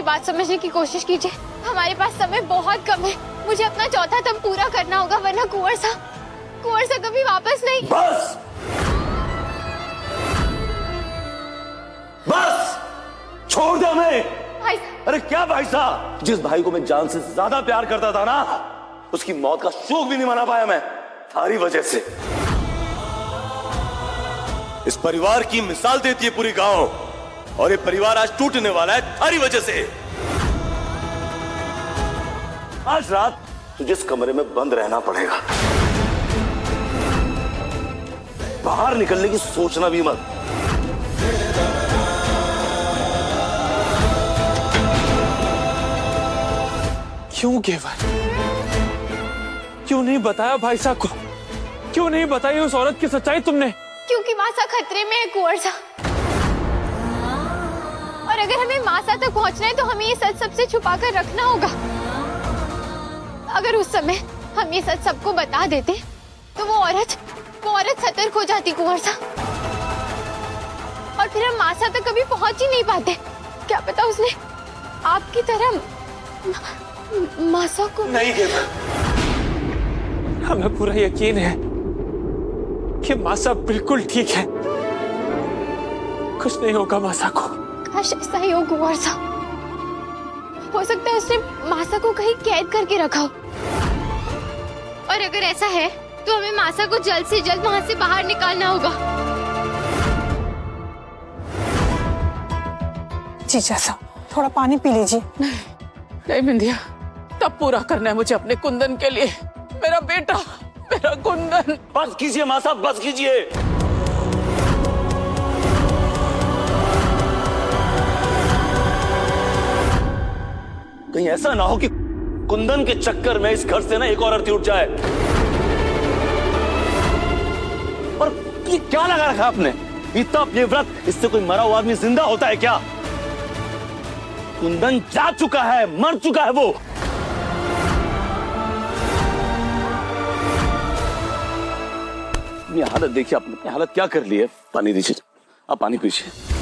बात समझने की कोशिश कीजिए। हमारे पास समय बहुत कम है। मुझे अपना चौथा तम पूरा करना होगा, वरना कुंवर सा कभी वापस नहीं। बस बस, छोड़ दे हमें। भाई अरे क्या भाई साहब, जिस भाई को मैं जान से ज्यादा प्यार करता था ना, उसकी मौत का शोक भी नहीं मना पाया मैं, थारी वजह से। इस परिवार की मिसाल देती है पूरी गांव, और ये परिवार आज टूटने वाला है थारी वजह से। आज रात तुझे इस कमरे में बंद रहना पड़ेगा, बाहर निकलने की सोचना भी मत। क्यों घेवर? क्यों नहीं बताया भाई साहब को? क्यों नहीं बताई उस औरत की सच्चाई तुमने? क्योंकि मासा खतरे में है कुंवर सा, और अगर हमें मासा तक पहुंचना है तो हमें ये सच सबसे छुपा कर रखना होगा। अगर उस समय हम ये सच सबको बता देते तो वो औरत सतर्क हो जाती कुंवर सा, और फिर हम मासा तक कभी पहुंच ही नहीं पाते। क्या पता उसने आपकी तरह मासा को। नहीं घेवर, हमें पूरा यकीन है कि मासा बिल्कुल ठीक है, कुछ नहीं होगा मासा को। काश ऐसा ही हो कुंवर सा। हो सकता है उसने मासा को कहीं कैद करके रखा हो, और अगर ऐसा है तो हमें मासा को जल्द से जल्द वहां से बाहर निकालना होगा। जीजा साहब, थोड़ा पानी पी लीजिए। नहीं बिंदिया, तब पूरा करना है मुझे अपने कुंदन के लिए। मेरा बेटा, मेरा कुंदन। बस कीजिए मां साहब, बस कीजिए। कहीं ऐसा ना हो कि कुंदन के चक्कर में इस घर से ना एक और अर्थी उठ जाए। और ये क्या लगा रखा आपने? इतना ये व्रत, इससे कोई मरा हुआ आदमी जिंदा होता है क्या? कुंदन जा चुका है, मर चुका है वो। अपनी हालत देखिए, अपनी हालत क्या कर ली है। पानी दीजिए, आप पानी पीजिए।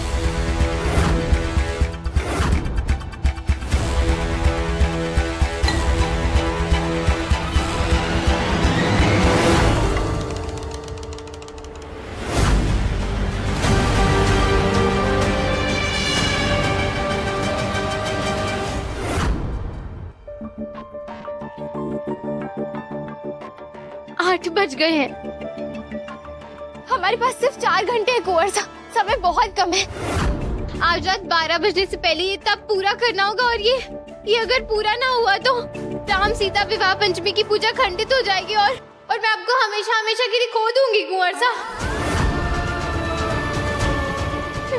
8 बज गए हैं। हमारे पास सिर्फ 4 घंटे है कुंवर सा, समय बहुत कम है। आज रात 12 बजने से पहले ये तब पूरा करना होगा, और ये अगर पूरा ना हुआ तो राम सीता विवाह पंचमी की पूजा खंडित हो जाएगी, और मैं आपको हमेशा हमेशा के लिए खो दूंगी कुंवर सा।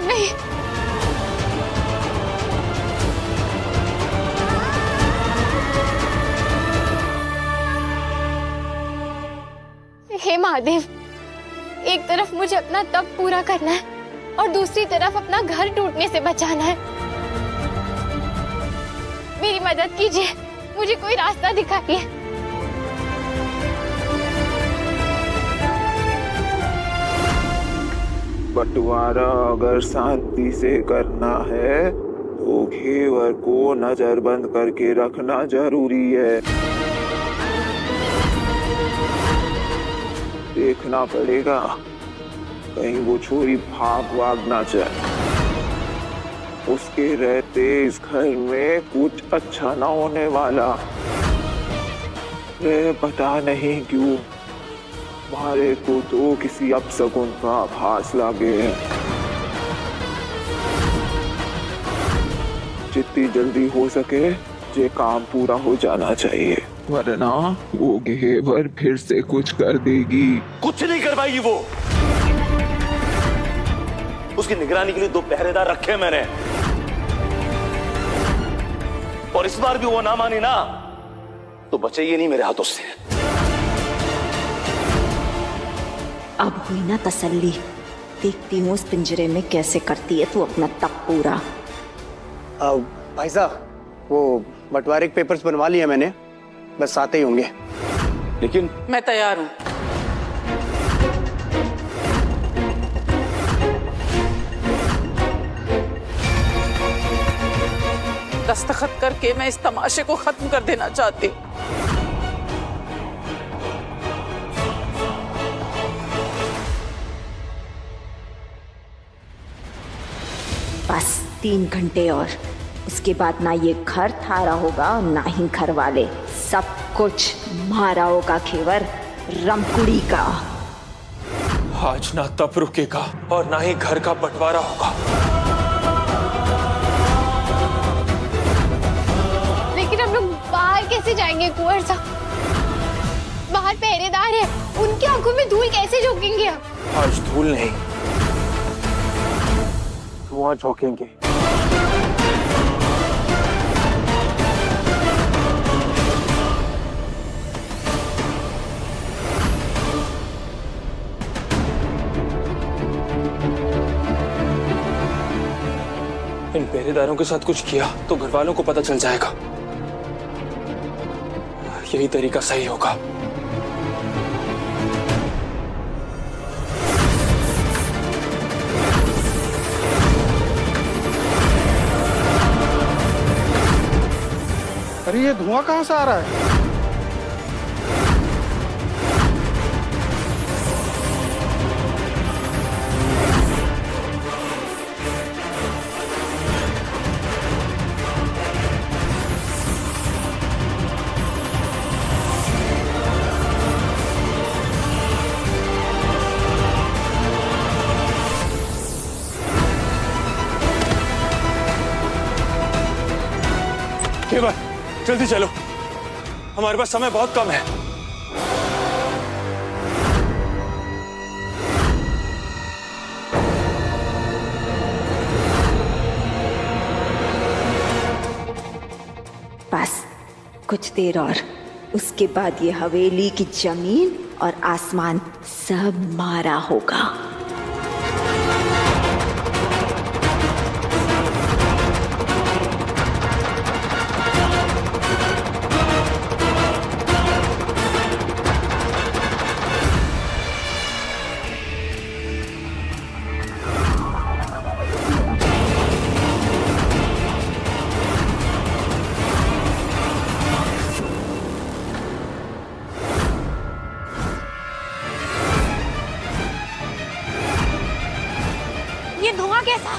नहीं, हे महादेव, एक तरफ मुझे अपना तप पूरा करना है और दूसरी तरफ अपना घर टूटने से बचाना है। मेरी मदद कीजिए, मुझे कोई रास्ता दिखाइए। बंटवारा अगर शांति से करना है तो घेवर को नजरबंद करके रखना जरूरी है। देखना पड़ेगा कहीं वो छोरी भाग ना जाए। उसके रहते इस घर में कुछ अच्छा ना होने वाला। पता नहीं क्यों हमारे को तो किसी अपशगुन का आभास लागे है। जितनी जल्दी हो सके ये काम पूरा हो जाना चाहिए, वरना वो घेवर फिर से कुछ कर देगी। कुछ नहीं कर पाएगी वो। उसकी निगरानी के लिए 2 पहरेदार रखे मैंने, और इस बार भी वो ना मानी ना तो बचे ये नहीं मेरे हाथों से। अब हुई ना तसल्ली, देखती हूँ उस पिंजरे में कैसे करती है तू अपना तप पूरा। भाई साहब, वो बंटवारे के पेपर्स बनवा लिए मैंने, बस आते ही होंगे। लेकिन मैं तैयार हूँ। दस्तखत करके मैं इस तमाशे को खत्म कर देना चाहती हूँ। बस 3 घंटे और उसके बाद ना ये घर थारा होगा और ना ही घर वाले, सब कुछ मारा होगा खेवर रमकुड़ी का। आज ना तप रुकेगा और ना ही घर का बंटवारा होगा। लेकिन हम लोग बाहर कैसे जाएंगे कुंवर साहब? बाहर पहरेदार है, उनकी आंखों में धूल कैसे झोंकेंगे हम? आज धूल नहीं, धुआं झोंकेंगे। इन पहरेदारों के साथ कुछ किया तो घर वालों को पता चल जाएगा। यही तरीका सही होगा। अरे ये धुआं कहाँ से आ रहा है? केवल जल्दी चलो, हमारे पास समय बहुत कम है। बस कुछ देर और, उसके बाद ये हवेली की जमीन और आसमान सब मारा होगा। ये धुआं कैसा?